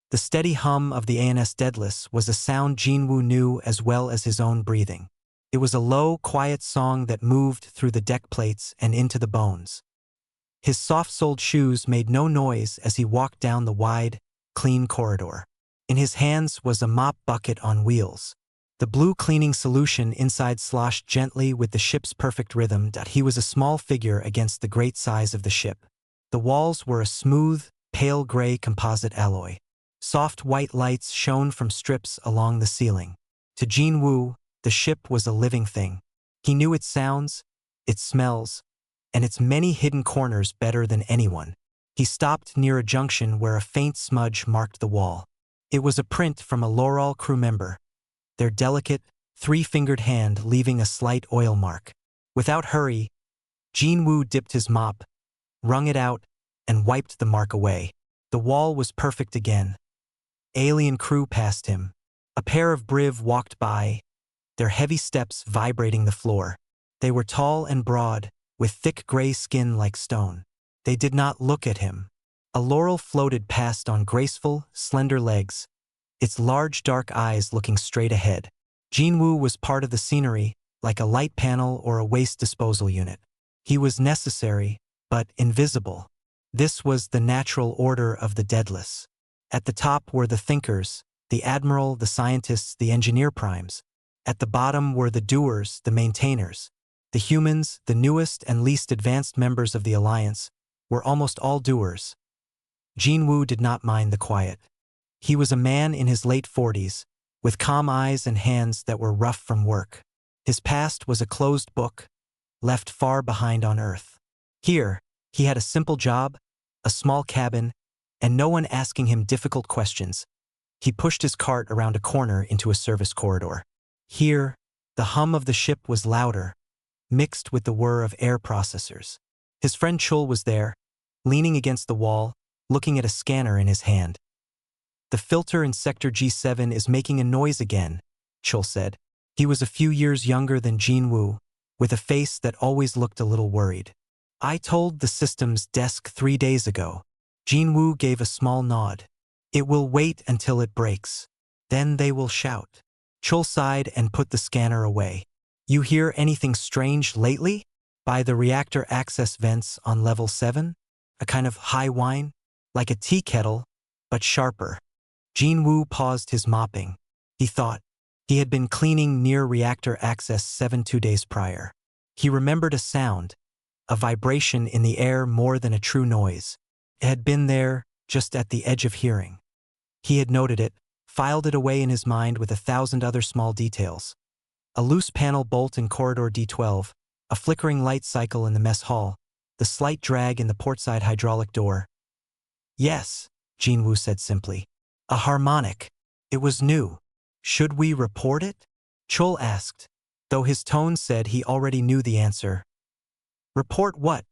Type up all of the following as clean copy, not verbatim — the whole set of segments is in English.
The steady hum of the ANS Daedalus was a sound Jinwoo knew as well as his own breathing. It was a low, quiet song that moved through the deck plates and into the bones. His soft-soled shoes made no noise as he walked down the wide, clean corridor. In his hands was a mop bucket on wheels. The blue cleaning solution inside sloshed gently with the ship's perfect rhythm. He was a small figure against the great size of the ship. The walls were a smooth, pale gray composite alloy. Soft white lights shone from strips along the ceiling. To Jinwoo, the ship was a living thing. He knew its sounds, its smells, and its many hidden corners better than anyone. He stopped near a junction where a faint smudge marked the wall. It was a print from a Loral crew member, their delicate, three-fingered hand leaving a slight oil mark. Without hurry, Jinwoo dipped his mop, wrung it out, and wiped the mark away. The wall was perfect again. Alien crew passed him. A pair of Briv walked by, their heavy steps vibrating the floor. They were tall and broad, with thick gray skin like stone. They did not look at him. A Laurel floated past on graceful, slender legs, its large dark eyes looking straight ahead. Jinwoo was part of the scenery, like a light panel or a waste disposal unit. He was necessary, but invisible. This was the natural order of the Daedalus. At the top were the thinkers, the Admiral, the scientists, the engineer primes. At the bottom were the doers, the maintainers. The humans, the newest and least advanced members of the Alliance, were almost all doers. Jinwoo did not mind the quiet. He was a man in his late 40s, with calm eyes and hands that were rough from work. His past was a closed book, left far behind on Earth. Here, he had a simple job, a small cabin, and no one asking him difficult questions. He pushed his cart around a corner into a service corridor. Here, the hum of the ship was louder, mixed with the whir of air processors. His friend Chul was there, leaning against the wall, looking at a scanner in his hand. "The filter in Sector G7 is making a noise again," Chul said. He was a few years younger than Jinwoo, with a face that always looked a little worried. "I told the systems desk 3 days ago." Jinwoo gave a small nod. "It will wait until it breaks. Then they will shout." Chul sighed and put the scanner away. "You hear anything strange lately?" "By the reactor access vents on level 7? A kind of high whine? Like a tea kettle, but sharper." Jinwoo paused his mopping. He thought. He had been cleaning near reactor access 7 2 days prior. He remembered a sound, a vibration in the air more than a true noise. It had been there, just at the edge of hearing. He had noted it, filed it away in his mind with 1,000 other small details. A loose panel bolt in corridor D12, a flickering light cycle in the mess hall, the slight drag in the portside hydraulic door. "Yes," Jinwoo said simply. "A harmonic. It was new. Should we report it?" Chul asked, though his tone said he already knew the answer. "Report what?"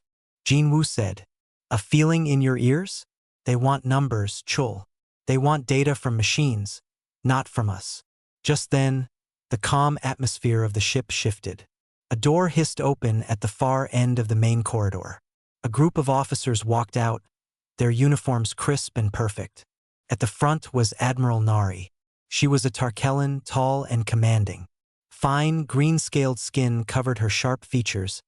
Jinwoo said. "A feeling in your ears? They want numbers, Chul. They want data from machines, not from us." Just then, the calm atmosphere of the ship shifted. A door hissed open at the far end of the main corridor. A group of officers walked out, their uniforms crisp and perfect. At the front was Admiral Nari. She was a Tarkellan, tall and commanding. Fine, green-scaled skin covered her sharp features,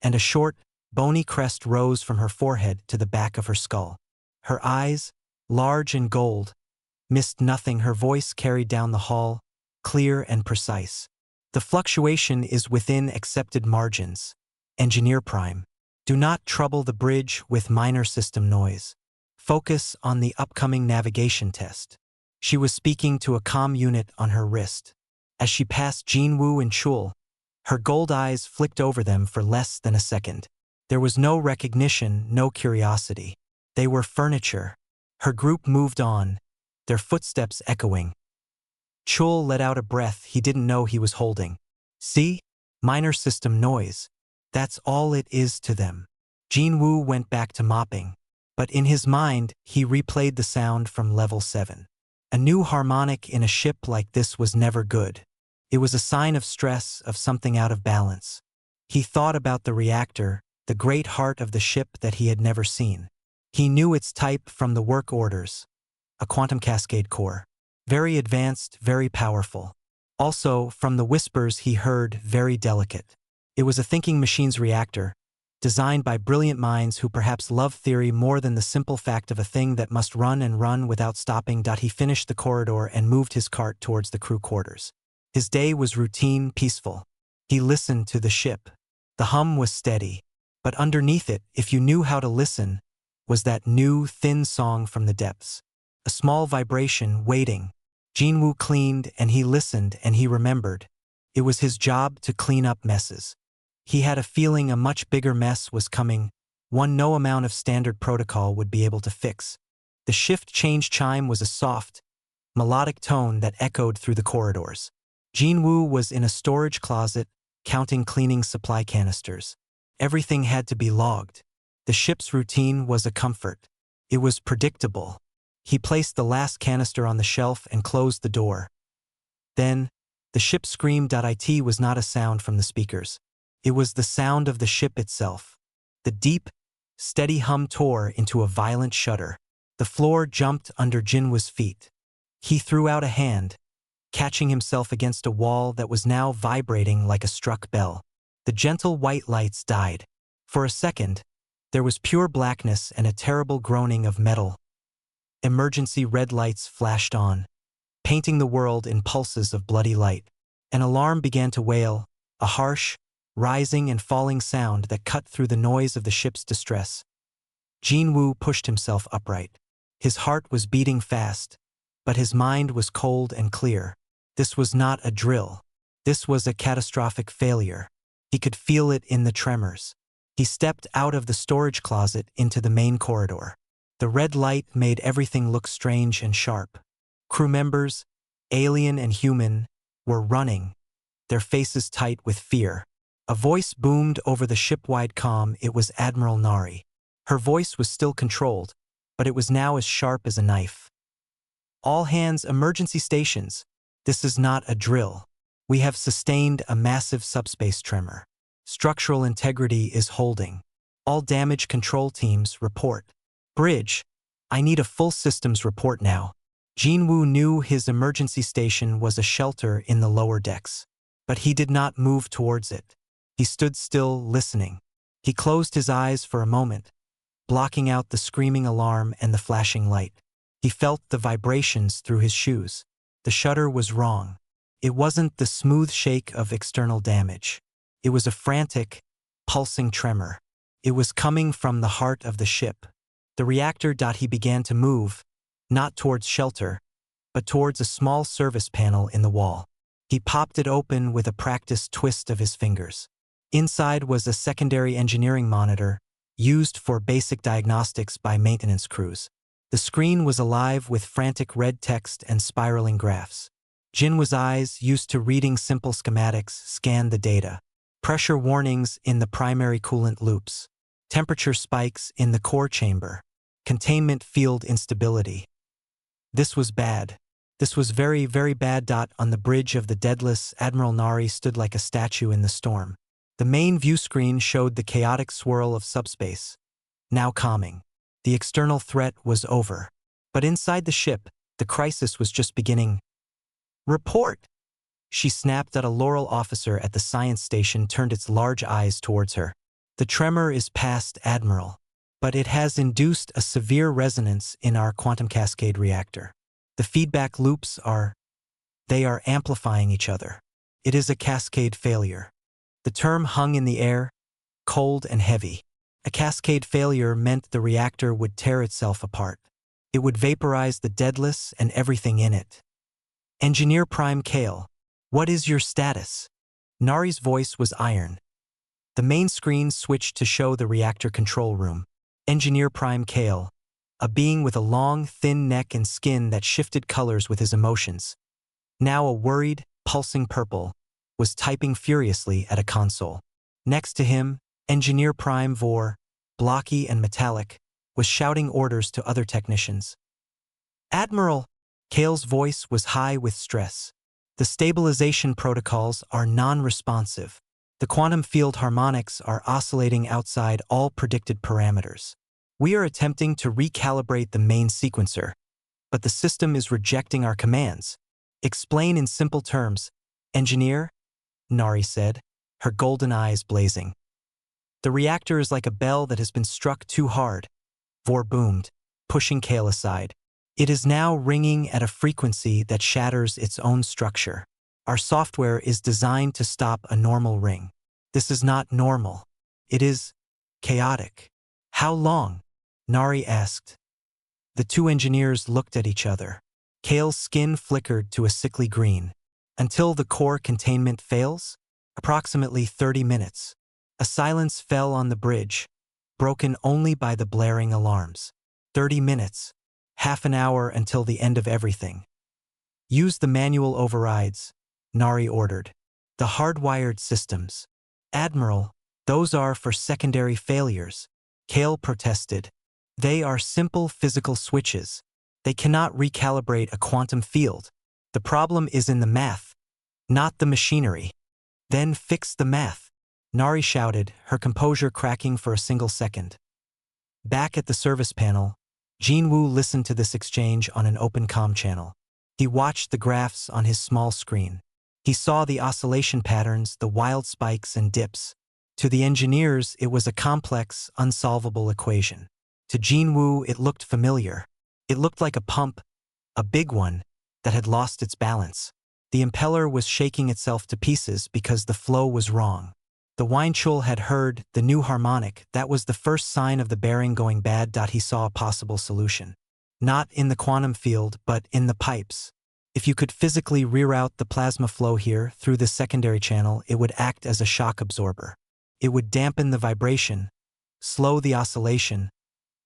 and a short, bony crest rose from her forehead to the back of her skull. Her eyes, large and gold, missed nothing. Her voice carried down the hall, clear and precise. "The fluctuation is within accepted margins. Engineer Prime. Do not trouble the bridge with minor system noise. Focus on the upcoming navigation test." She was speaking to a comm unit on her wrist. As she passed Jinwoo and Chul, her gold eyes flicked over them for less than a second. There was no recognition, no curiosity. They were furniture. Her group moved on, their footsteps echoing. Chul let out a breath he didn't know he was holding. "See? Minor system noise. That's all it is to them." Jinwoo went back to mopping, but in his mind he replayed the sound from level 7. A new harmonic in a ship like this was never good. It was a sign of stress, of something out of balance. He thought about the reactor, the great heart of the ship that he had never seen. He knew its type from the work orders. a quantum cascade core. Very advanced, very powerful. Also, from the whispers he heard, very delicate. It was a thinking machine's reactor, designed by brilliant minds who perhaps love theory more than the simple fact of a thing that must run and run without stopping. He finished the corridor and moved his cart towards the crew quarters. His day was routine, peaceful. He listened to the ship. The hum was steady, but underneath it, if you knew how to listen, was that new, thin song from the depths. A small vibration, waiting. Jinwoo cleaned, and he listened, and he remembered. It was his job to clean up messes. He had a feeling a much bigger mess was coming, one no amount of standard protocol would be able to fix. The shift change chime was a soft, melodic tone that echoed through the corridors. Jinwoo was in a storage closet, counting cleaning supply canisters. Everything had to be logged. The ship's routine was a comfort. It was predictable. He placed the last canister on the shelf and closed the door. Then, the ship screamed. It was not a sound from the speakers. It was the sound of the ship itself. The deep, steady hum tore into a violent shudder. The floor jumped under Jinwoo's feet. He threw out a hand, catching himself against a wall that was now vibrating like a struck bell. The gentle white lights died. For a second, there was pure blackness and a terrible groaning of metal. Emergency red lights flashed on, painting the world in pulses of bloody light. An alarm began to wail, a harsh, rising and falling sound that cut through the noise of the ship's distress. Jinwoo pushed himself upright. His heart was beating fast, but his mind was cold and clear. This was not a drill. This was a catastrophic failure. He could feel it in the tremors. He stepped out of the storage closet into the main corridor. The red light made everything look strange and sharp. Crew members, alien and human, were running, their faces tight with fear. A voice boomed over the ship-wide comm. It was Admiral Nari. Her voice was still controlled, but it was now as sharp as a knife. All hands, emergency stations. This is not a drill. We have sustained a massive subspace tremor. Structural integrity is holding. All damage control teams report. Bridge, I need a full systems report now. Jinwoo knew his emergency station was a shelter in the lower decks, but he did not move towards it. He stood still, listening. He closed his eyes for a moment, blocking out the screaming alarm and the flashing light. He felt the vibrations through his shoes. The shudder was wrong. It wasn't the smooth shake of external damage. It was a frantic, pulsing tremor. It was coming from the heart of the ship. The reactor. He began to move, not towards shelter, but towards a small service panel in the wall. He popped it open with a practiced twist of his fingers. Inside was a secondary engineering monitor, used for basic diagnostics by maintenance crews. The screen was alive with frantic red text and spiraling graphs. Jinwoo's eyes, used to reading simple schematics, scanned the data. Pressure warnings in the primary coolant loops. Temperature spikes in the core chamber. Containment field instability. This was bad. This was very, very bad. On the bridge of the Deadless, Admiral Nari stood like a statue in the storm. The main view screen showed the chaotic swirl of subspace, now calming. The external threat was over. But inside the ship, the crisis was just beginning. Report! She snapped at a Laurel officer at the science station turned its large eyes towards her. The tremor is past, Admiral, but it has induced a severe resonance in our quantum cascade reactor. The feedback loops they are amplifying each other. It is a cascade failure. The term hung in the air, cold and heavy. A cascade failure meant the reactor would tear itself apart. It would vaporize the Deadless and everything in it. Engineer Prime Kale, what is your status? Nari's voice was iron. The main screen switched to show the reactor control room. Engineer Prime Kale, a being with a long, thin neck and skin that shifted colors with his emotions, now a worried, pulsing purple, was typing furiously at a console. Next to him, Engineer Prime Vor, blocky and metallic, was shouting orders to other technicians. Admiral! Kale's voice was high with stress. The stabilization protocols are non-responsive. The quantum field harmonics are oscillating outside all predicted parameters. We are attempting to recalibrate the main sequencer, but the system is rejecting our commands. Explain in simple terms. Engineer, Nari said, her golden eyes blazing. The reactor is like a bell that has been struck too hard, Vor boomed, pushing Kale aside. It is now ringing at a frequency that shatters its own structure. Our software is designed to stop a normal ring. This is not normal. It is chaotic. How long? Nari asked. The two engineers looked at each other. Kale's skin flickered to a sickly green. Until the core containment fails? Approximately 30 minutes. A silence fell on the bridge, broken only by the blaring alarms. 30 minutes. Half an hour until the end of everything. Use the manual overrides, Nari ordered. The hardwired systems. Admiral, those are for secondary failures. Kale protested. They are simple physical switches. They cannot recalibrate a quantum field. The problem is in the math, not the machinery. Then fix the math, Nari shouted, her composure cracking for a single second. Back at the service panel, Jinwoo listened to this exchange on an open comm channel. He watched the graphs on his small screen. He saw the oscillation patterns, the wild spikes and dips. To the engineers, it was a complex, unsolvable equation. To Jinwoo, it looked familiar. It looked like a pump, a big one, that had lost its balance. The impeller was shaking itself to pieces because the flow was wrong. The Weinchul had heard the new harmonic. That was the first sign of the bearing going bad. He saw a possible solution. Not in the quantum field, but in the pipes. If you could physically reroute the plasma flow here through the secondary channel, it would act as a shock absorber. It would dampen the vibration, slow the oscillation,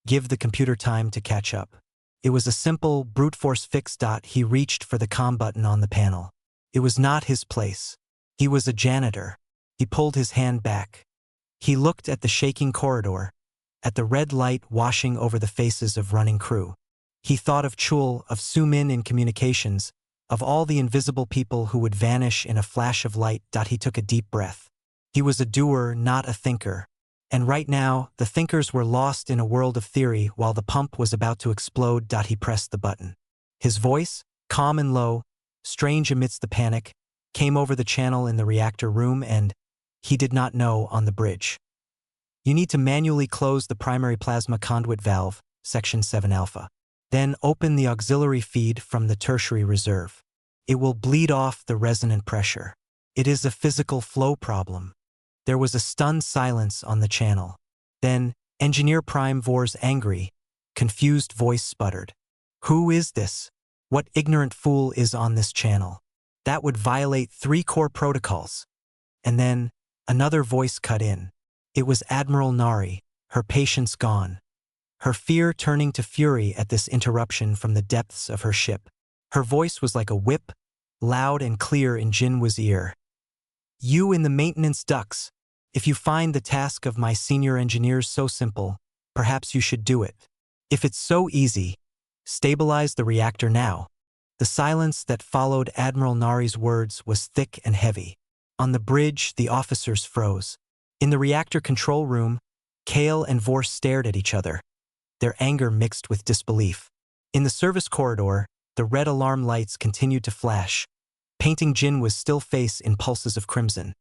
give the computer time to catch up. It was a simple, brute force fix. He reached for the comm button on the panel. It was not his place. He was a janitor. He pulled his hand back. He looked at the shaking corridor, at the red light washing over the faces of running crew. He thought of Chul, of Sumin in communications, of all the invisible people who would vanish in a flash of light. He took a deep breath. He was a doer, not a thinker. And right now, the thinkers were lost in a world of theory while the pump was about to explode. He pressed the button. His voice, calm and low, strange amidst the panic, came over the channel in the reactor room and, he did not know, on the bridge. You need to manually close the primary plasma conduit valve, section 7 alpha. Then open the auxiliary feed from the tertiary reserve. It will bleed off the resonant pressure. It is a physical flow problem. There was a stunned silence on the channel. Then, Engineer Prime Vor's angry, confused voice sputtered. Who is this? What ignorant fool is on this channel? That would violate 3 core protocols. And then, another voice cut in. It was Admiral Nari, her patience gone. Her fear turning to fury at this interruption from the depths of her ship. Her voice was like a whip, loud and clear in Jinwoo's ear. You in the maintenance ducts. If you find the task of my senior engineers so simple, perhaps you should do it. If it's so easy, stabilize the reactor now. The silence that followed Admiral Nari's words was thick and heavy. On the bridge, the officers froze. In the reactor control room, Kale and Vor stared at each other, their anger mixed with disbelief. In the service corridor, the red alarm lights continued to flash, painting Jinwoo's still face in pulses of crimson.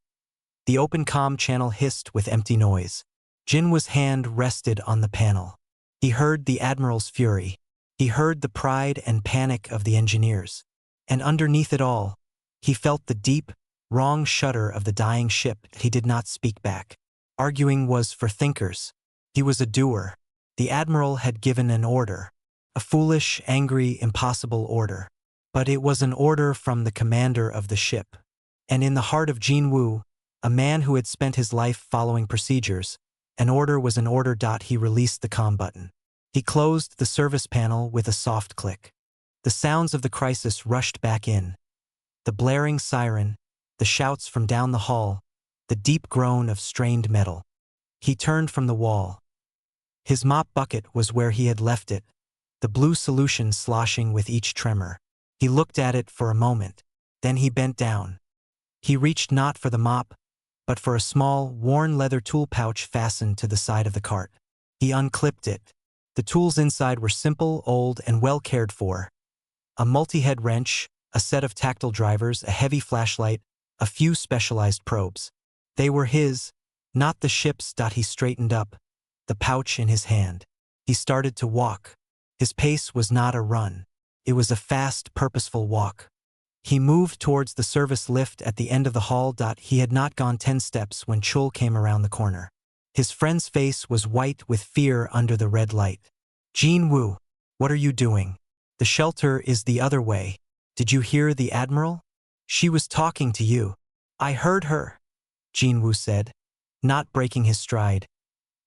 The open comm channel hissed with empty noise. Jinwoo's hand rested on the panel. He heard the Admiral's fury. He heard the pride and panic of the engineers. And underneath it all, he felt the deep, wrong shudder of the dying ship. He did not speak back. Arguing was for thinkers. He was a doer. The Admiral had given an order. A foolish, angry, impossible order. But it was an order from the commander of the ship. And in the heart of Jinwoo, a man who had spent his life following procedures, an order was an order. He released the comm button. He closed the service panel with a soft click. The sounds of the crisis rushed back in. The blaring siren, the shouts from down the hall, the deep groan of strained metal. He turned from the wall. His mop bucket was where he had left it, the blue solution sloshing with each tremor. He looked at it for a moment, then he bent down. He reached not for the mop, but for a small, worn leather tool pouch fastened to the side of the cart. He unclipped it. The tools inside were simple, old, and well cared for, A multi-head wrench, a set of tactile drivers, a heavy flashlight, a few specialized probes. They were his, not the ship's. He straightened up, the pouch in his hand. He started to walk. His pace was not a run. It was a fast, purposeful walk. He moved towards the service lift at the end of the hall. He had not gone 10 steps when Chul came around the corner. His friend's face was white with fear under the red light. Jinwoo, what are you doing? The shelter is the other way. Did you hear the Admiral? She was talking to you. I heard her, Jinwoo said, not breaking his stride.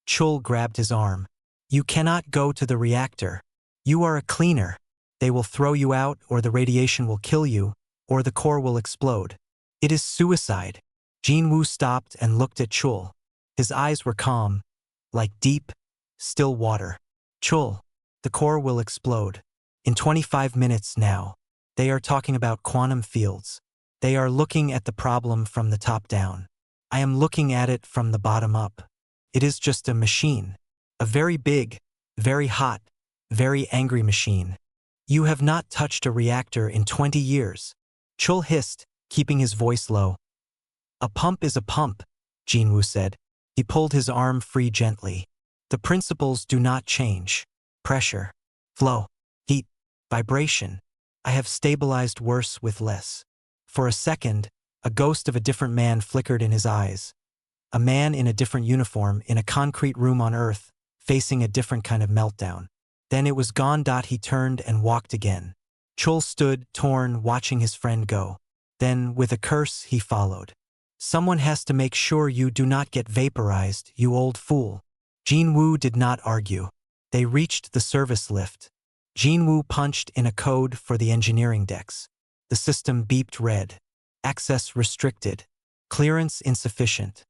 Chul grabbed his arm. You cannot go to the reactor. You are a cleaner. They will throw you out, or the radiation will kill you, or the core will explode. It is suicide. Jinwoo stopped and looked at Chul. His eyes were calm, like deep, still water. Chul, the core will explode. In 25 minutes now. They are talking about quantum fields. They are looking at the problem from the top down. I am looking at it from the bottom up. It is just a machine. A very big, very hot, very angry machine. You have not touched a reactor in 20 years. Chul hissed, keeping his voice low. A pump is a pump, Jinwoo said. He pulled his arm free gently. The principles do not change. Pressure, flow, heat, vibration. I have stabilized worse with less. For a second, a ghost of a different man flickered in his eyes. A man in a different uniform in a concrete room on Earth, facing a different kind of meltdown. Then it was gone. He turned and walked again. Chul stood, torn, watching his friend go. Then, with a curse, he followed. Someone has to make sure you do not get vaporized, you old fool. Jinwoo did not argue. They reached the service lift. Jinwoo punched in a code for the engineering decks. The system beeped red. Access restricted. Clearance insufficient.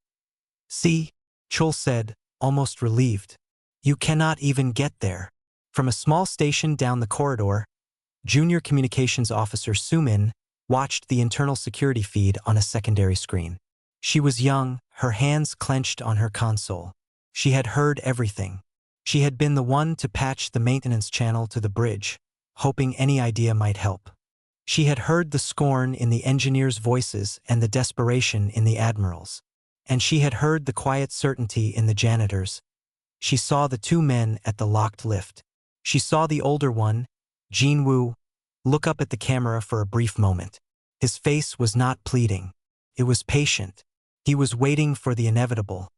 See, Chul said, almost relieved. You cannot even get there. From a small station down the corridor, Junior Communications Officer Sumin watched the internal security feed on a secondary screen. She was young, her hands clenched on her console. She had heard everything. She had been the one to patch the maintenance channel to the bridge, hoping any idea might help. She had heard the scorn in the engineers' voices and the desperation in the Admiral's. And she had heard the quiet certainty in the janitors. She saw the two men at the locked lift. She saw the older one, Jinwoo, look up at the camera for a brief moment. His face was not pleading. It was patient. He was waiting for the inevitable.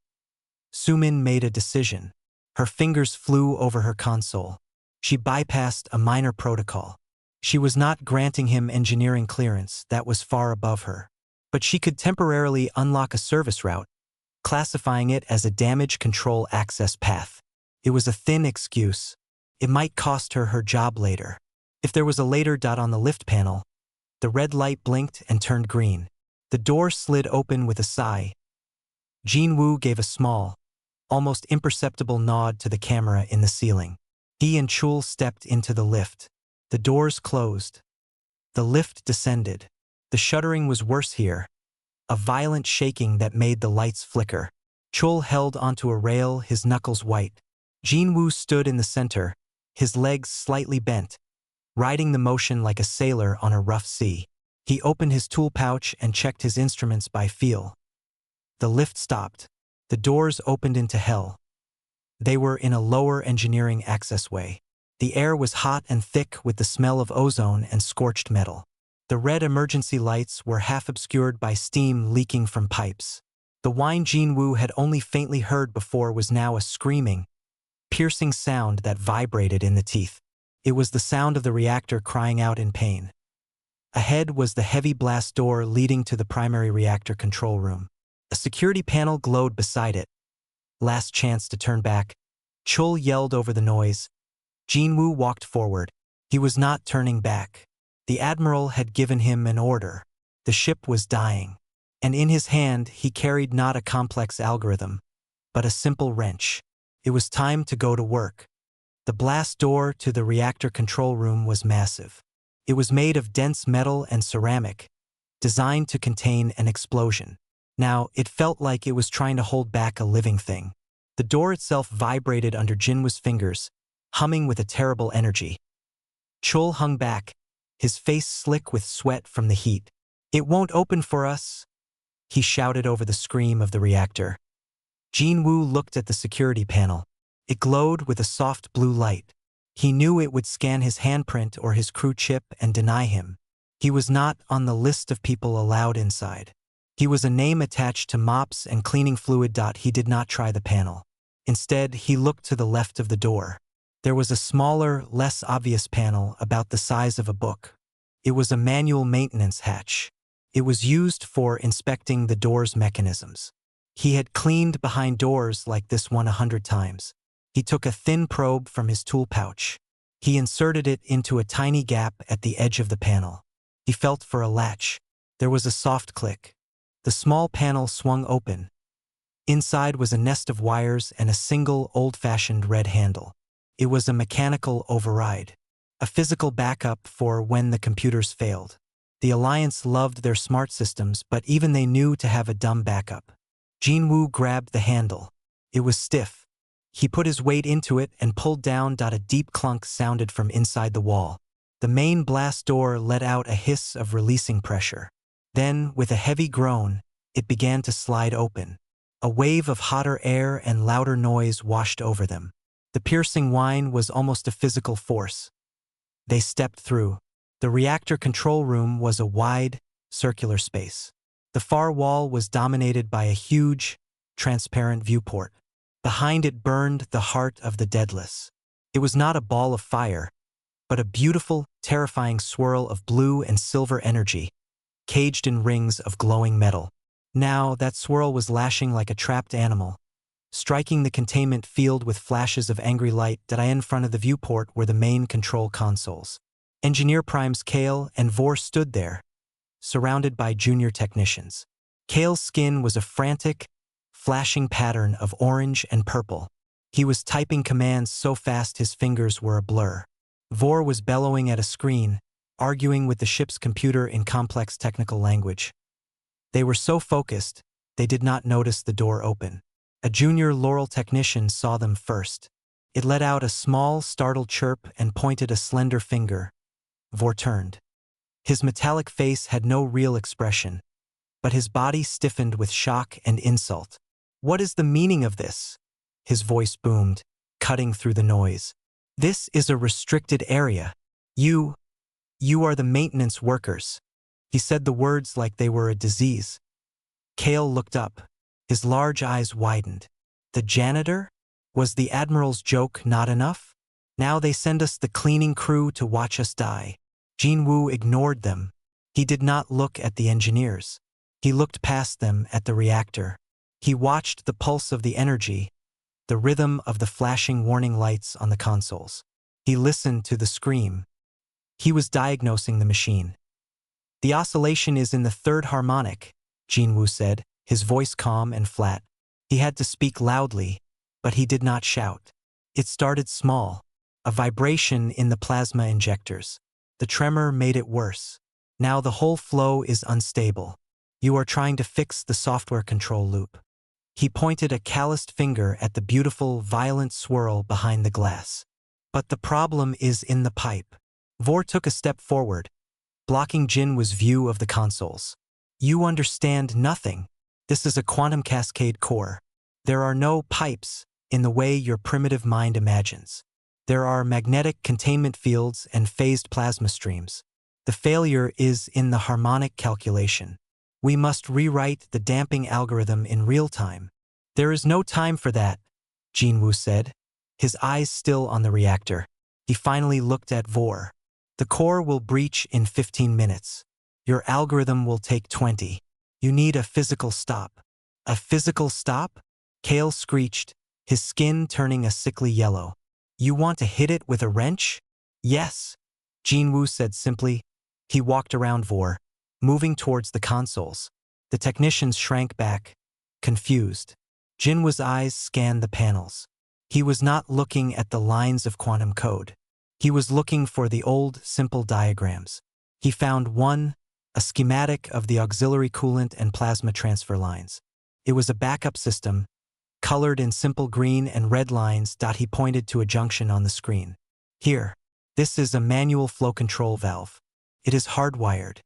Sumin made a decision. Her fingers flew over her console. She bypassed a minor protocol. She was not granting him engineering clearance, that was far above her. But she could temporarily unlock a service route, classifying it as a damage control access path. It was a thin excuse. It might cost her her job later. If there was a later dot on the lift panel, the red light blinked and turned green. The door slid open with a sigh. Jinwoo gave a small, almost imperceptible nod to the camera in the ceiling. He and Chul stepped into the lift. The doors closed. The lift descended. The shuddering was worse here, a violent shaking that made the lights flicker. Chul held onto a rail, his knuckles white. Jinwoo stood in the center, his legs slightly bent, riding the motion like a sailor on a rough sea. He opened his tool pouch and checked his instruments by feel. The lift stopped. The doors opened into hell. They were in a lower engineering accessway. The air was hot and thick with the smell of ozone and scorched metal. The red emergency lights were half obscured by steam leaking from pipes. The whine Jinwoo had only faintly heard before was now a screaming, piercing sound that vibrated in the teeth. It was the sound of the reactor crying out in pain. Ahead was the heavy blast door leading to the primary reactor control room. A security panel glowed beside it. Last chance to turn back. Chul yelled over the noise. Jinwoo walked forward. He was not turning back. The Admiral had given him an order. The ship was dying. And in his hand he carried not a complex algorithm, but a simple wrench. It was time to go to work. The blast door to the reactor control room was massive. It was made of dense metal and ceramic, designed to contain an explosion. Now, it felt like it was trying to hold back a living thing. The door itself vibrated under Jinwoo's fingers, humming with a terrible energy. Chul hung back, his face slick with sweat from the heat. "It won't open for us," he shouted over the scream of the reactor. Jinwoo looked at the security panel. It glowed with a soft blue light. He knew it would scan his handprint or his crew chip and deny him. He was not on the list of people allowed inside. He was a name attached to mops and cleaning fluid. He did not try the panel. Instead, he looked to the left of the door. There was a smaller, less obvious panel about the size of a book. It was a manual maintenance hatch. It was used for inspecting the door's mechanisms. He had cleaned behind doors like this one 100 times. He took a thin probe from his tool pouch. He inserted it into a tiny gap at the edge of the panel. He felt for a latch. There was a soft click. The small panel swung open. Inside was a nest of wires and a single, old-fashioned red handle. It was a mechanical override, a physical backup for when the computers failed. The Alliance loved their smart systems, but even they knew to have a dumb backup. Jinwoo grabbed the handle. It was stiff. He put his weight into it and pulled down. A deep clunk sounded from inside the wall. The main blast door let out a hiss of releasing pressure. Then, with a heavy groan, it began to slide open. A wave of hotter air and louder noise washed over them. The piercing whine was almost a physical force. They stepped through. The reactor control room was a wide, circular space. The far wall was dominated by a huge, transparent viewport. Behind it burned the heart of the deadless. It was not a ball of fire, but a beautiful, terrifying swirl of blue and silver energy, caged in rings of glowing metal. Now that swirl was lashing like a trapped animal, striking the containment field with flashes of angry light. In front of the viewport were the main control consoles. Engineer Primes Kale and Vor stood there, surrounded by junior technicians. Kale's skin was a frantic, flashing pattern of orange and purple. He was typing commands so fast his fingers were a blur. Vor was bellowing at a screen, arguing with the ship's computer in complex technical language. They were so focused, they did not notice the door open. A junior Laurel technician saw them first. It let out a small, startled chirp and pointed a slender finger. Vor turned. His metallic face had no real expression, but his body stiffened with shock and insult. "What is the meaning of this?" His voice boomed, cutting through the noise. "This is a restricted area. You are the maintenance workers." He said the words like they were a disease. Kale looked up. His large eyes widened. The janitor? Was the Admiral's joke not enough? Now they send us the cleaning crew to watch us die. Jinwoo ignored them. He did not look at the engineers. He looked past them at the reactor. He watched the pulse of the energy, the rhythm of the flashing warning lights on the consoles. He listened to the scream. He was diagnosing the machine. "The oscillation is in the third harmonic," Jinwoo said, his voice calm and flat. He had to speak loudly, but he did not shout. It started small, a vibration in the plasma injectors. The tremor made it worse. Now the whole flow is unstable. You are trying to fix the software control loop. He pointed a calloused finger at the beautiful, violent swirl behind the glass. "But the problem is in the pipe." Vor took a step forward, blocking Jinwoo's view of the consoles. "You understand nothing. This is a quantum cascade core. There are no pipes in the way your primitive mind imagines. There are magnetic containment fields and phased plasma streams. The failure is in the harmonic calculation. We must rewrite the damping algorithm in real time." "There is no time for that," Jinwoo said, his eyes still on the reactor. He finally looked at Vor. "The core will breach in 15 minutes. Your algorithm will take 20. You need a physical stop." "A physical stop?" Kale screeched, his skin turning a sickly yellow. "You want to hit it with a wrench?" "Yes," Jinwoo said simply. He walked around Vor, moving towards the consoles. The technicians shrank back, confused. Jinwoo's eyes scanned the panels. He was not looking at the lines of quantum code. He was looking for the old, simple diagrams. He found one, a schematic of the auxiliary coolant and plasma transfer lines. It was a backup system, colored in simple green and red lines. He pointed to a junction on the screen. "Here, this is a manual flow control valve. It is hardwired.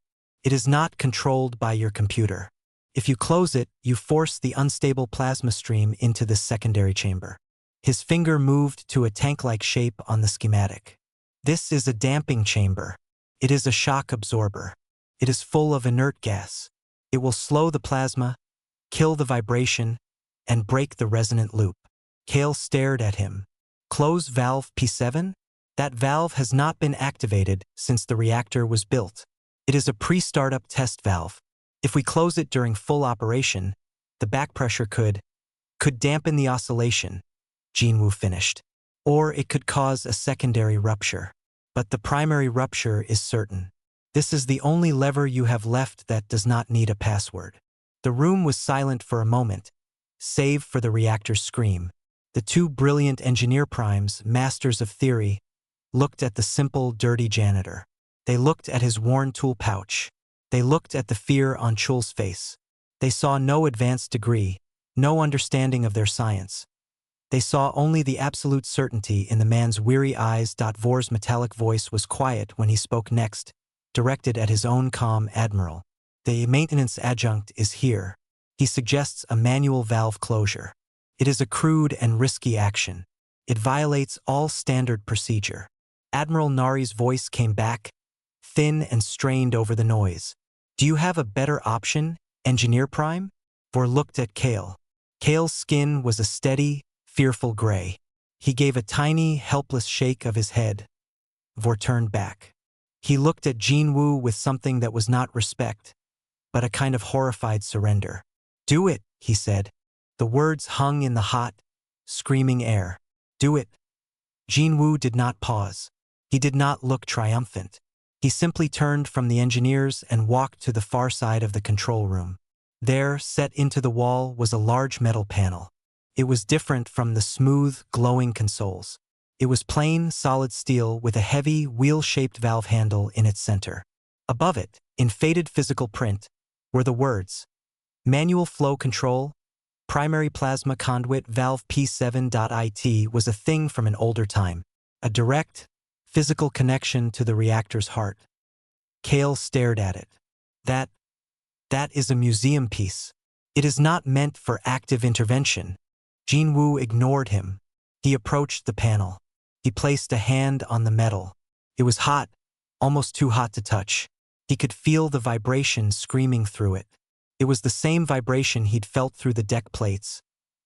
It is not controlled by your computer. If you close it, you force the unstable plasma stream into this secondary chamber. His finger moved to a tank-like shape on the schematic. This is a damping chamber. It is a shock absorber. It is full of inert gas. It will slow the plasma, kill the vibration, and break the resonant loop. Kale stared at him. Close valve P7? That valve has not been activated since the reactor was built. It is a pre-startup test valve. If we close it during full operation, the back pressure could dampen the oscillation, Jinwoo finished. Or it could cause a secondary rupture. But the primary rupture is certain. This is the only lever you have left that does not need a password. The room was silent for a moment, save for the reactor's scream. The two brilliant engineer primes, masters of theory, looked at the simple, dirty janitor. They looked at his worn tool pouch. They looked at the fear on Chul's face. They saw no advanced degree, no understanding of their science. They saw only the absolute certainty in the man's weary eyes. Vor's metallic voice was quiet when he spoke next, directed at his own calm Admiral. The maintenance adjunct is here. He suggests a manual valve closure. It is a crude and risky action. It violates all standard procedure. Admiral Nari's voice came back, thin and strained over the noise. Do you have a better option, Engineer Prime? Vor looked at Kale. Kale's skin was a steady, fearful gray. He gave a tiny, helpless shake of his head. Vor turned back. He looked at Jinwoo with something that was not respect, but a kind of horrified surrender. Do it, he said. The words hung in the hot, screaming air. Do it. Jinwoo did not pause. He did not look triumphant. He simply turned from the engineers and walked to the far side of the control room. There, set into the wall, was a large metal panel. It was different from the smooth, glowing consoles. It was plain, solid steel with a heavy, wheel-shaped valve handle in its center. Above it, in faded physical print, were the words, Manual Flow Control, Primary Plasma Conduit Valve P7.IT was a thing from an older time, a direct, physical connection to the reactor's heart. Kale stared at it. That is a museum piece. It is not meant for active intervention. Jinwoo ignored him. He approached the panel. He placed a hand on the metal. It was hot, almost too hot to touch. He could feel the vibration screaming through it. It was the same vibration he'd felt through the deck plates,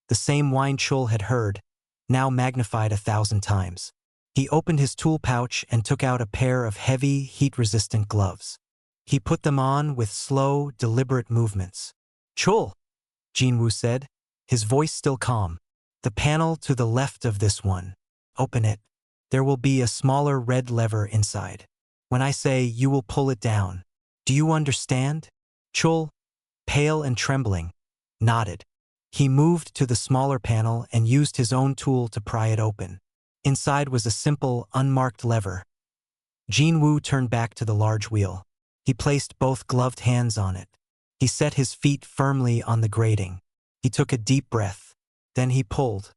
the same whine Chul had heard, now magnified 1,000 times. He opened his tool pouch and took out a pair of heavy, heat-resistant gloves. He put them on with slow, deliberate movements. Chul, Jinwoo said, his voice still calm. The panel to the left of this one. Open it. There will be a smaller red lever inside. When I say you will pull it down, do you understand? Chul, pale and trembling, nodded. He moved to the smaller panel and used his own tool to pry it open. Inside was a simple, unmarked lever. Jinwoo turned back to the large wheel. He placed both gloved hands on it. He set his feet firmly on the grating. He took a deep breath. Then he pulled.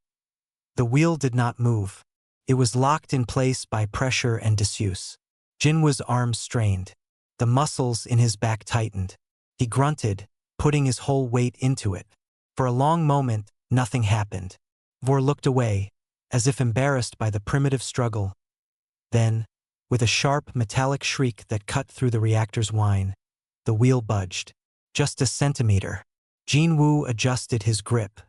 The wheel did not move. It was locked in place by pressure and disuse. Jinwoo's arms strained. The muscles in his back tightened. He grunted, putting his whole weight into it. For a long moment, nothing happened. Vor looked away, as if embarrassed by the primitive struggle. Then, with a sharp, metallic shriek that cut through the reactor's whine, the wheel budged. Just a centimeter. Jinwoo adjusted his grip.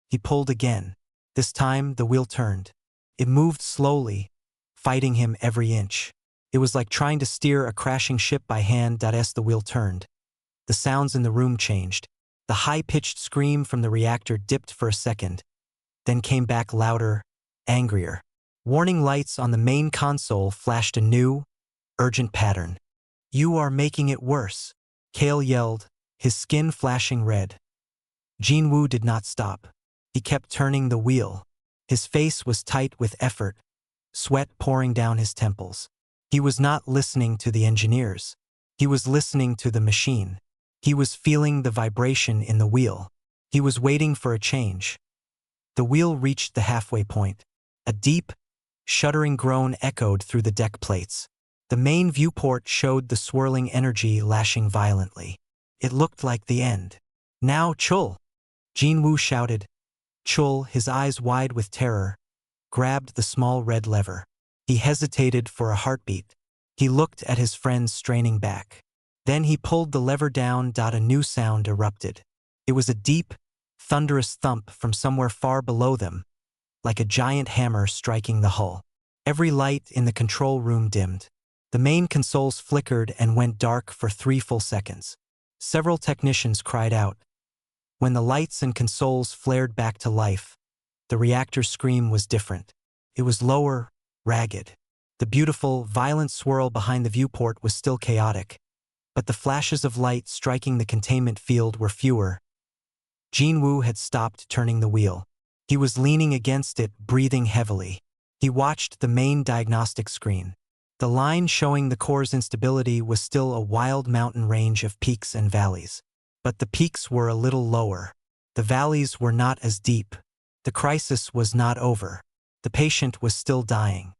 He pulled again. This time, the wheel turned. It moved slowly, fighting him every inch. It was like trying to steer a crashing ship by hand. As the wheel turned, the sounds in the room changed. The high-pitched scream from the reactor dipped for a second, then came back louder, angrier. Warning lights on the main console flashed a new, urgent pattern. You are making it worse, Kale yelled, his skin flashing red. Jinwoo did not stop. He kept turning the wheel. His face was tight with effort, sweat pouring down his temples. He was not listening to the engineers. He was listening to the machine. He was feeling the vibration in the wheel. He was waiting for a change. The wheel reached the halfway point. A deep, shuddering groan echoed through the deck plates. The main viewport showed the swirling energy lashing violently. It looked like the end. "Now, Chul!" Jinwoo shouted. Chul, his eyes wide with terror, grabbed the small red lever. He hesitated for a heartbeat. He looked at his friends straining back. Then he pulled the lever down. A new sound erupted. It was a deep, thunderous thump from somewhere far below them, like a giant hammer striking the hull. Every light in the control room dimmed. The main consoles flickered and went dark for 3 full seconds. Several technicians cried out. When the lights and consoles flared back to life, the reactor's scream was different. It was lower, ragged. The beautiful, violent swirl behind the viewport was still chaotic, but the flashes of light striking the containment field were fewer. Jinwoo had stopped turning the wheel. He was leaning against it, breathing heavily. He watched the main diagnostic screen. The line showing the core's instability was still a wild mountain range of peaks and valleys. But the peaks were a little lower. The valleys were not as deep. The crisis was not over. The patient was still dying.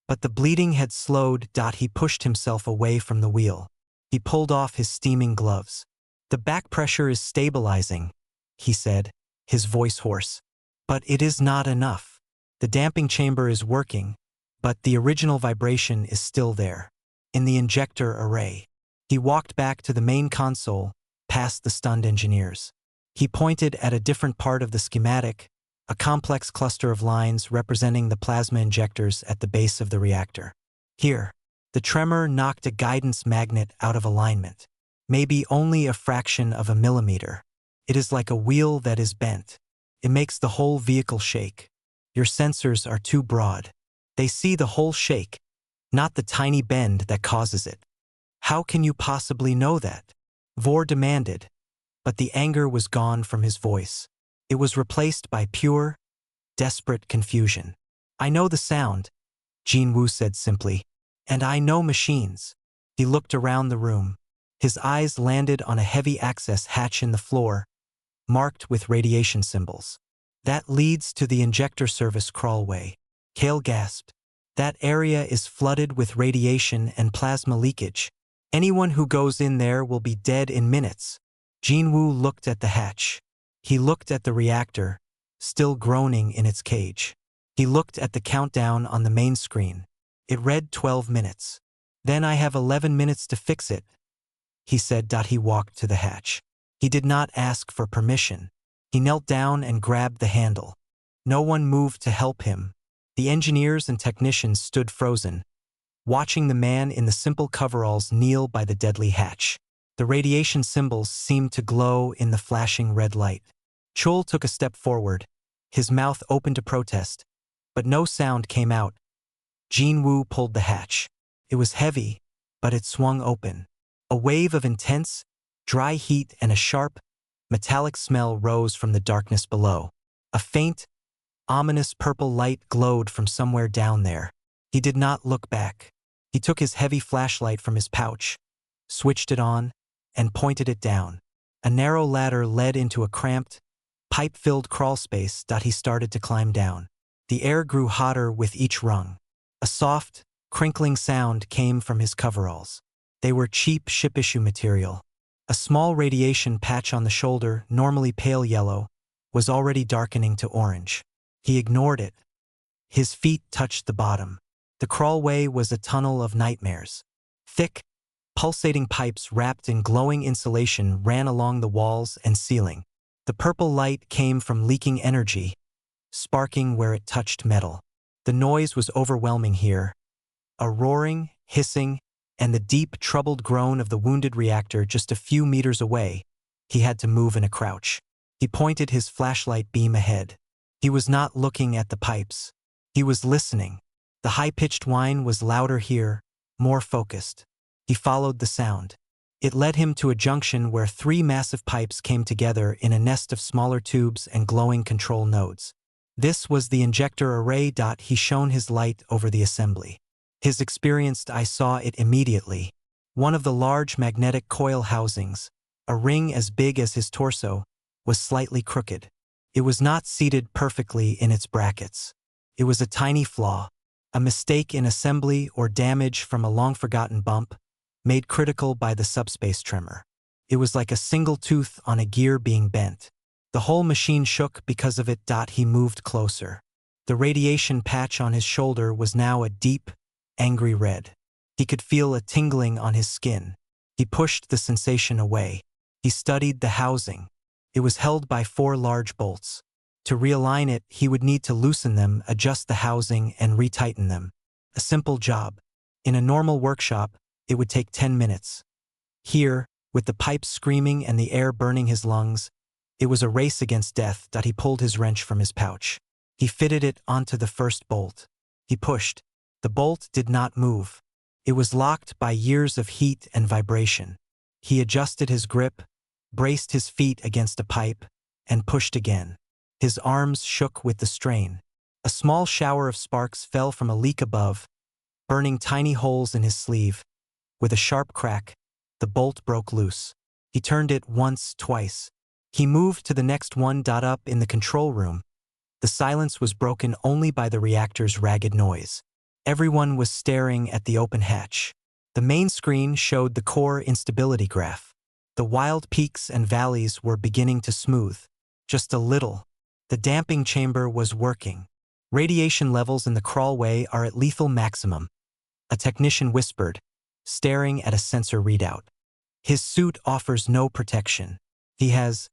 But the bleeding had slowed. He pushed himself away from the wheel. He pulled off his steaming gloves. "The back pressure is stabilizing," he said, his voice hoarse. "But it is not enough. The damping chamber is working, but the original vibration is still there. In the injector array." He walked back to the main console, past the stunned engineers. He pointed at a different part of the schematic, a complex cluster of lines representing the plasma injectors at the base of the reactor. "Here." The tremor knocked a guidance magnet out of alignment. "Maybe only a fraction of a millimeter. It is like a wheel that is bent. It makes the whole vehicle shake. Your sensors are too broad. They see the whole shake, not the tiny bend that causes it." "How can you possibly know that?" Vor demanded, but the anger was gone from his voice. It was replaced by pure, desperate confusion. "I know the sound," Jinwoo said simply, "and I know machines." He looked around the room. His eyes landed on a heavy access hatch in the floor, marked with radiation symbols. "That leads to the injector service crawlway." Kale gasped. "That area is flooded with radiation and plasma leakage. Anyone who goes in there will be dead in minutes." Jinwoo looked at the hatch. He looked at the reactor, still groaning in its cage. He looked at the countdown on the main screen. It read 12 minutes. "Then I have 11 minutes to fix it," he said. He walked to the hatch. He did not ask for permission. He knelt down and grabbed the handle. No one moved to help him. The engineers and technicians stood frozen, watching the man in the simple coveralls kneel by the deadly hatch. The radiation symbols seemed to glow in the flashing red light. Chul took a step forward, his mouth open to protest, but no sound came out. Jinwoo pulled the hatch. It was heavy, but it swung open. A wave of intense, dry heat and a sharp, metallic smell rose from the darkness below. A faint, ominous purple light glowed from somewhere down there. He did not look back. He took his heavy flashlight from his pouch, switched it on, and pointed it down. A narrow ladder led into a cramped, pipe-filled crawl space. He started to climb down. The air grew hotter with each rung. A soft, crinkling sound came from his coveralls. They were cheap ship-issue material. A small radiation patch on the shoulder, normally pale yellow, was already darkening to orange. He ignored it. His feet touched the bottom. The crawlway was a tunnel of nightmares. Thick, pulsating pipes wrapped in glowing insulation ran along the walls and ceiling. The purple light came from leaking energy, sparking where it touched metal. The noise was overwhelming here. A roaring, hissing, and the deep, troubled groan of the wounded reactor just a few meters away. He had to move in a crouch. He pointed his flashlight beam ahead. He was not looking at the pipes. He was listening. The high-pitched whine was louder here, more focused. He followed the sound. It led him to a junction where 3 massive pipes came together in a nest of smaller tubes and glowing control nodes. This was the injector array. He shone his light over the assembly. His experienced eye saw it immediately. One of the large magnetic coil housings, a ring as big as his torso, was slightly crooked. It was not seated perfectly in its brackets. It was a tiny flaw, A mistake in assembly or damage from a long-forgotten bump, made critical by the subspace tremor. It was like a single tooth on a gear being bent. The whole machine shook because of it. He moved closer. The radiation patch on his shoulder was now a deep, angry red. He could feel a tingling on his skin. He pushed the sensation away. He studied the housing. It was held by 4 large bolts. To realign it, he would need to loosen them, adjust the housing, and retighten them. A simple job. In a normal workshop, it would take 10 minutes. Here, with the pipes screaming and the air burning his lungs, it was a race against death. He pulled his wrench from his pouch. He fitted it onto the first bolt. He pushed. The bolt did not move. It was locked by years of heat and vibration. He adjusted his grip, braced his feet against a pipe, and pushed again. His arms shook with the strain. A small shower of sparks fell from a leak above, burning tiny holes in his sleeve. With a sharp crack, the bolt broke loose. He turned it once, twice. He moved to the next one. Up in the control room, the silence was broken only by the reactor's ragged noise. Everyone was staring at the open hatch. The main screen showed the core instability graph. The wild peaks and valleys were beginning to smooth. Just a little. The damping chamber was working. Radiation levels in the crawlway are at lethal maximum. A technician whispered, staring at a sensor readout. His suit offers no protection. He has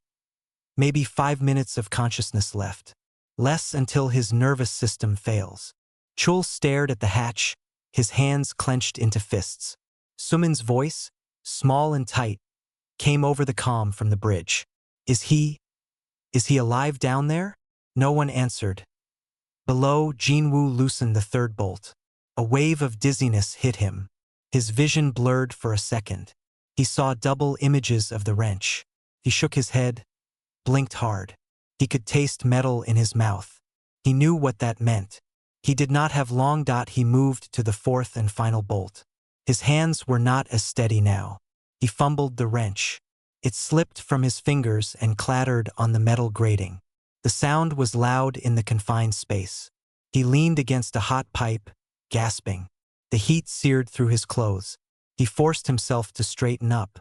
maybe 5 minutes of consciousness left. Less until his nervous system fails. Chul stared at the hatch, his hands clenched into fists. Suman's voice, small and tight, came over the comm from the bridge. Is he alive down there? No one answered. Below, Jinwoo loosened the third bolt. A wave of dizziness hit him. His vision blurred for a second. He saw double images of the wrench. He shook his head, blinked hard. He could taste metal in his mouth. He knew what that meant. He did not have long. He moved to the fourth and final bolt. His hands were not as steady now. He fumbled the wrench. It slipped from his fingers and clattered on the metal grating. The sound was loud in the confined space. He leaned against a hot pipe, gasping. The heat seared through his clothes. He forced himself to straighten up.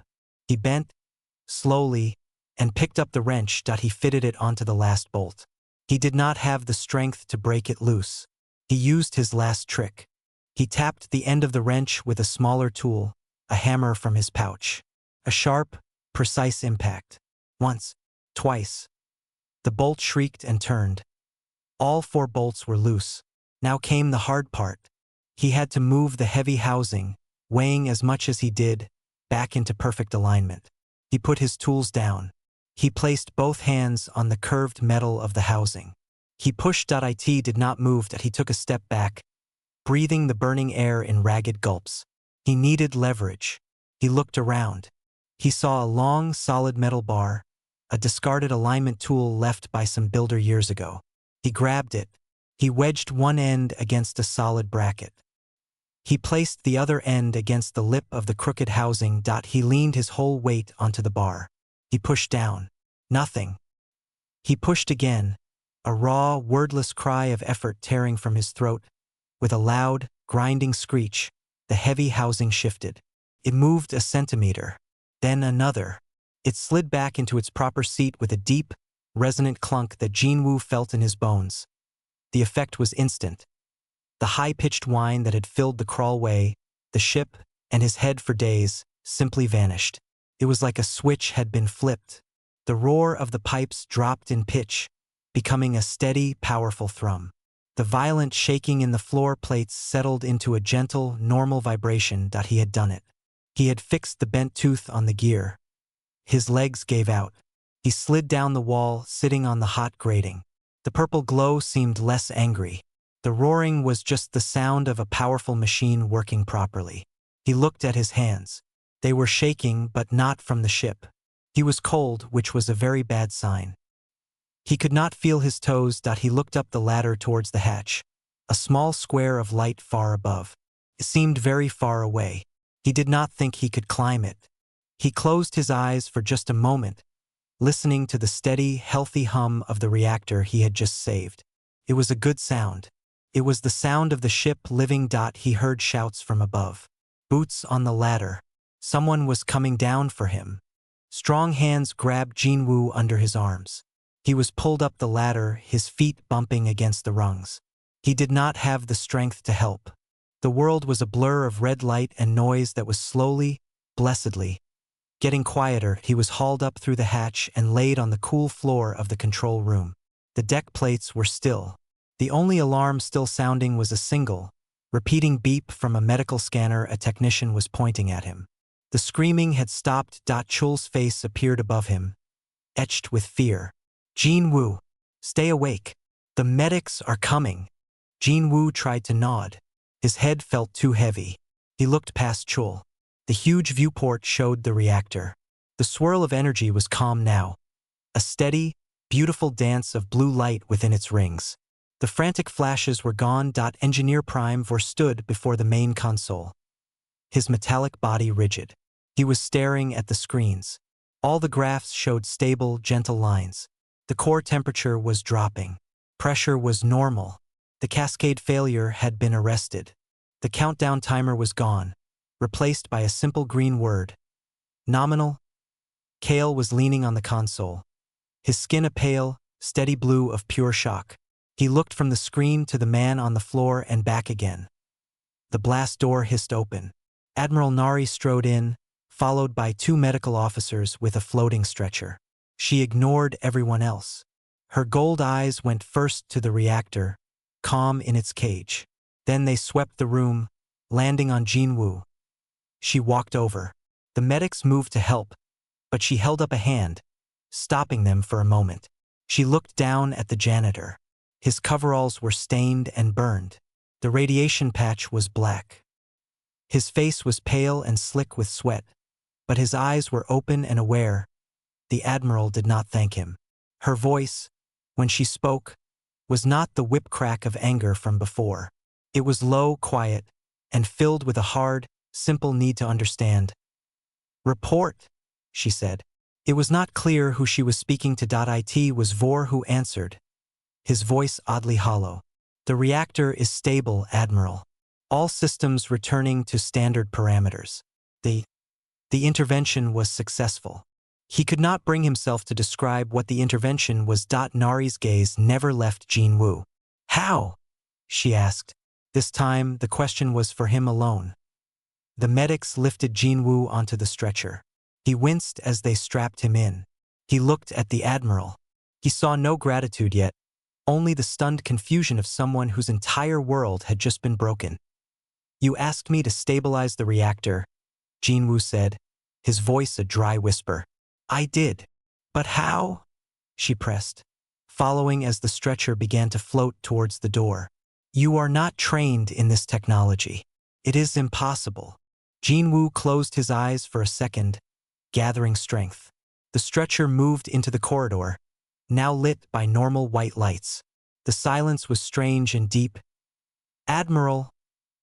He bent, slowly, and picked up the wrench. He fitted it onto the last bolt. He did not have the strength to break it loose. He used his last trick. He tapped the end of the wrench with a smaller tool, a hammer from his pouch. A sharp, precise impact. Once, twice. The bolt shrieked and turned. All 4 bolts were loose. Now came the hard part. He had to move the heavy housing, weighing as much as he did, back into perfect alignment. He put his tools down. He placed both hands on the curved metal of the housing. He pushed. It did not move. He took a step back, breathing the burning air in ragged gulps. He needed leverage. He looked around. He saw a long, solid metal bar, a discarded alignment tool left by some builder years ago. He grabbed it. He wedged one end against a solid bracket. He placed the other end against the lip of the crooked housing. He leaned his whole weight onto the bar. He pushed down. Nothing. He pushed again, a raw, wordless cry of effort tearing from his throat. With a loud, grinding screech, the heavy housing shifted. It moved a centimeter, then another. It slid back into its proper seat with a deep, resonant clunk that Jinwoo felt in his bones. The effect was instant. The high-pitched whine that had filled the crawlway, the ship, and his head for days, simply vanished. It was like a switch had been flipped. The roar of the pipes dropped in pitch, becoming a steady, powerful thrum. The violent shaking in the floor plates settled into a gentle, normal vibration. He had done it. He had fixed the bent tooth on the gear. His legs gave out. He slid down the wall, sitting on the hot grating. The purple glow seemed less angry. The roaring was just the sound of a powerful machine working properly. He looked at his hands. They were shaking, but not from the ship. He was cold, which was a very bad sign. He could not feel his toes. He looked up the ladder towards the hatch, a small square of light far above. It seemed very far away. He did not think he could climb it. He closed his eyes for just a moment, listening to the steady, healthy hum of the reactor he had just saved. It was a good sound. It was the sound of the ship living. He heard shouts from above. Boots on the ladder. Someone was coming down for him. Strong hands grabbed Jinwoo under his arms. He was pulled up the ladder, his feet bumping against the rungs. He did not have the strength to help. The world was a blur of red light and noise that was slowly, blessedly, getting quieter. He was hauled up through the hatch and laid on the cool floor of the control room. The deck plates were still. The only alarm still sounding was a single, repeating beep from a medical scanner. A technician was pointing at him. The screaming had stopped. Chul's face appeared above him, etched with fear. Jinwoo, stay awake. The medics are coming. Jinwoo tried to nod. His head felt too heavy. He looked past Chul. The huge viewport showed the reactor. The swirl of energy was calm now. A steady, beautiful dance of blue light within its rings. The frantic flashes were gone. Engineer Prime Vor stood before the main console, his metallic body rigid. He was staring at the screens. All the graphs showed stable, gentle lines. The core temperature was dropping. Pressure was normal. The cascade failure had been arrested. The countdown timer was gone, replaced by a simple green word. Nominal. Kale was leaning on the console, his skin a pale, steady blue of pure shock. He looked from the screen to the man on the floor and back again. The blast door hissed open. Admiral Nari strode in, followed by 2 medical officers with a floating stretcher. She ignored everyone else. Her gold eyes went first to the reactor, calm in its cage. Then they swept the room, landing on Jinwoo. She walked over. The medics moved to help, but she held up a hand, stopping them for a moment. She looked down at the janitor. His coveralls were stained and burned. The radiation patch was black. His face was pale and slick with sweat, but his eyes were open and aware. The Admiral did not thank him. Her voice, when she spoke, was not the whip crack of anger from before. It was low, quiet, and filled with a hard, simple need to understand. "Report," she said. It was not clear who she was speaking to. It was Vor who answered, his voice oddly hollow. "The reactor is stable, Admiral. All systems returning to standard parameters. The intervention was successful." He could not bring himself to describe what the intervention was. Nari's gaze never left Jinwoo. "How?" she asked. This time, the question was for him alone. The medics lifted Jinwoo onto the stretcher. He winced as they strapped him in. He looked at the Admiral. He saw no gratitude yet, only the stunned confusion of someone whose entire world had just been broken. "You asked me to stabilize the reactor," Jinwoo said, his voice a dry whisper. "I did. But how?" she pressed, following as the stretcher began to float towards the door. "You are not trained in this technology. It is impossible." Jinwoo closed his eyes for a second, gathering strength. The stretcher moved into the corridor, now lit by normal white lights. The silence was strange and deep. "Admiral,"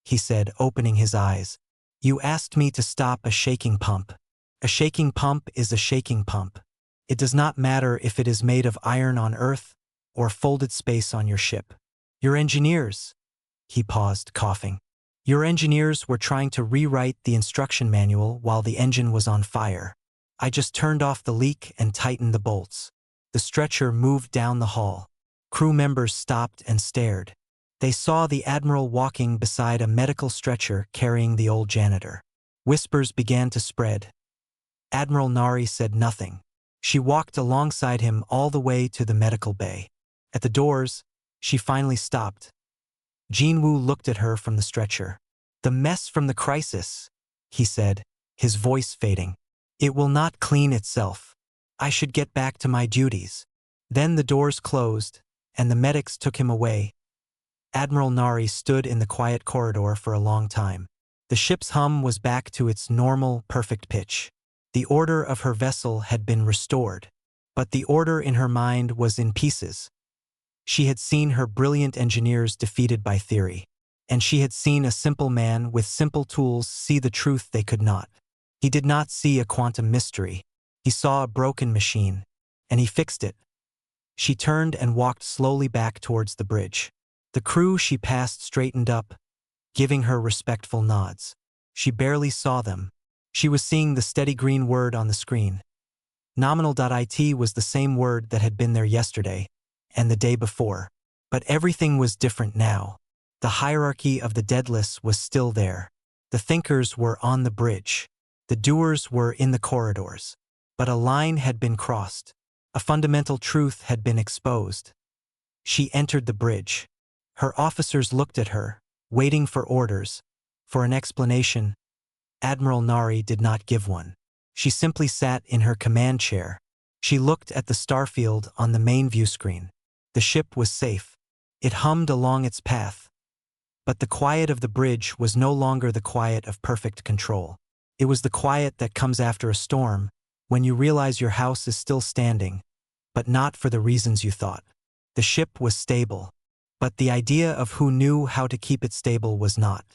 he said, opening his eyes, "you asked me to stop a shaking pump. A shaking pump is a shaking pump. It does not matter if it is made of iron on Earth or folded space on your ship. Your engineers," he paused, coughing. "Your engineers were trying to rewrite the instruction manual while the engine was on fire. I just turned off the leak and tightened the bolts." The stretcher moved down the hall. Crew members stopped and stared. They saw the Admiral walking beside a medical stretcher carrying the old janitor. Whispers began to spread. Admiral Nari said nothing. She walked alongside him all the way to the medical bay. At the doors, she finally stopped. Jinwoo looked at her from the stretcher. "The mess from the crisis," he said, his voice fading. "It will not clean itself. I should get back to my duties." Then the doors closed, and the medics took him away. Admiral Nari stood in the quiet corridor for a long time. The ship's hum was back to its normal, perfect pitch. The order of her vessel had been restored, but the order in her mind was in pieces. She had seen her brilliant engineers defeated by theory, and she had seen a simple man with simple tools see the truth they could not. He did not see a quantum mystery. He saw a broken machine, and he fixed it. She turned and walked slowly back towards the bridge. The crew she passed straightened up, giving her respectful nods. She barely saw them. She was seeing the steady green word on the screen. Nominal.it was the same word that had been there yesterday and the day before. But everything was different now. The hierarchy of the deadless was still there. The thinkers were on the bridge. The doers were in the corridors. But a line had been crossed. A fundamental truth had been exposed. She entered the bridge. Her officers looked at her, waiting for orders, for an explanation. Admiral Nari did not give one. She simply sat in her command chair. She looked at the starfield on the main view screen. The ship was safe. It hummed along its path. But the quiet of the bridge was no longer the quiet of perfect control. It was the quiet that comes after a storm, when you realize your house is still standing, but not for the reasons you thought. The ship was stable, but the idea of who knew how to keep it stable was not.